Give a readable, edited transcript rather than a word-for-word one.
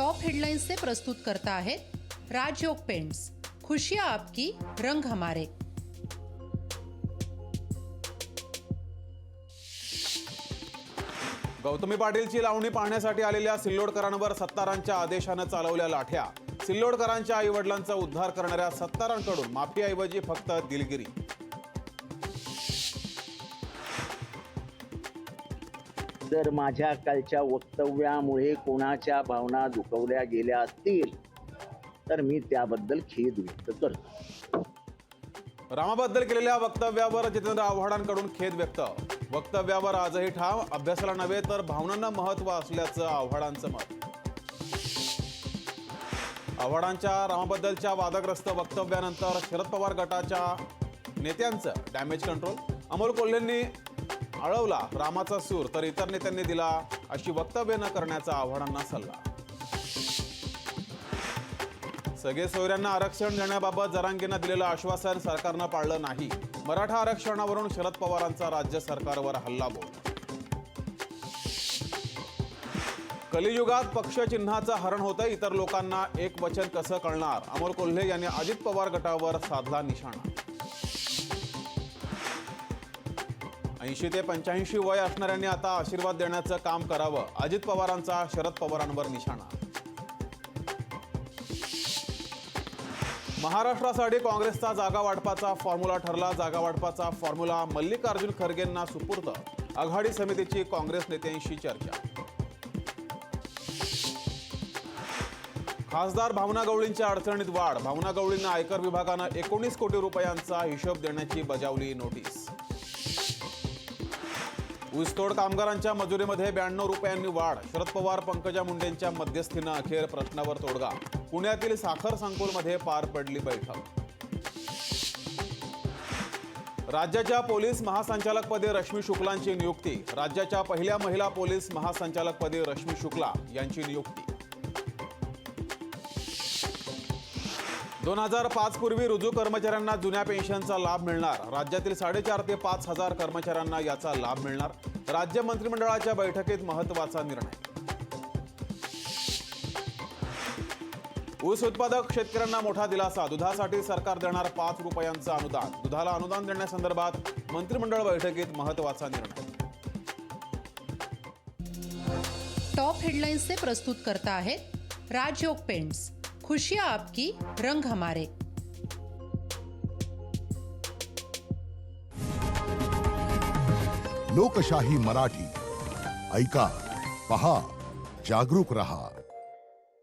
Top headlines से प्रस्तुत करता है राजयोग पेंट्स, खुशियां आपकी, रंग हमारे। गौतमी पाटीलची लावणी पाहण्यासाठी आलेल्या सिल्लोडकरांवर सत्तारांच्या आदेशाने चालवल्या लाठ्या। सिल्लोडकरांच्या आईवडिलांचा उद्धार करणाऱ्या सत्तारांकडून माफीऐवजी फक्त दिलगिरी। जर माझ्या कालच्या वक्तव्यामुळे कोणाच्या भावना दुखवल्या गेल्या असतील तर मी त्याबद्दल खेद व्यक्त करतो। रामाबद्दल केलेल्या वक्तव्यावर जितेंद्र आव्हाडांकडून खेद व्यक्त। वक्तव्यावर आजही ठाम, अभ्यासाला नव्हे तर भावनांना महत्त्व असल्याचं आव्हाडांचं मत। आव्हाडांच्या रामाबद्दलच्या वादग्रस्त वक्तव्यानंतर शरद पवार गटाच्या नेत्यांचं डॅमेज कंट्रोल। अमोल कोल्हेंनी आळवला रामाचा सूर तर इतर नेत्यांनी दिला अशी वक्तव्य न करण्याचा आव्हाडांना सल्ला। सगळे सोयऱ्यांना आरक्षण देण्याबाबत जरांगेंना दिलेलं आश्वासन सरकारनं पाळलं नाही। मराठा आरक्षणावरून शरद पवारांचा राज्य सरकारवर हल्लाबोल। कलियुगात पक्ष चिन्हाचं हरण होतं, इतर लोकांना एक वचन कसं कळणार? अमोल कोल्हे यांनी अजित पवार गटावर साधला निशाणा। 80 ते 85 वय असणाऱ्यांनी आता आशीर्वाद देण्याचं काम करावं, अजित पवारांचा शरद पवारांवर निशाणा। महाराष्ट्रासाठी काँग्रेसचा जागा वाटपाचा फॉर्म्युला ठरला। जागा वाटपाचा फॉर्म्युला मल्लिकार्जुन खरगेंना सुपूर्द। आघाडी समितीची काँग्रेस नेत्यांशी चर्चा। खासदार भावना गवळींच्या अडचणीत वाढ। भावना गवळींना आयकर विभागानं 19 कोटी रुपयांचा हिशोब देण्याची बजावली नोटीस। ऊसतोड कामगारांच्या मजुरीमध्ये 92 रुपयांनी वाढ। शरद पवार पंकजा मुंडेंच्या मध्यस्थीनं अखेर प्रश्नावर तोडगा। पुण्यातील साखर संकुलमध्ये पार पडली बैठक। राज्याच्या पोलीस महासंचालकपदी रश्मी शुक्लांची नियुक्ती। राज्याच्या पहिल्या महिला पोलीस महासंचालकपदी रश्मी शुक्ला यांची नियुक्ती। 2005 पूर्वी रुजू कर्मचाऱ्यांना जुन्या पेन्शनचा लाभ मिळणार। राज्यातील 4.5 ते 5 हजार कर्मचाऱ्यांना याचा लाभ मिळणार। राज्य मंत्रिमंडळाच्या बैठकीत महत्त्वाचा निर्णय। ऊस उत्पादक शेतकऱ्यांना मोठा दिलासा। दुधासाठी सरकार देणार 5 रुपयांचं अनुदान। दुधाला अनुदान देण्यासंदर्भात मंत्रिमंडळ बैठकीत महत्त्वाचा निर्णय। टॉप हेडलाइन्स से प्रस्तुत करता है राजयोग पेंट्स, खुशियां आपकी, रंग हमारे। लोकशाही मराठी ऐका, पहा, जागरूक रहा।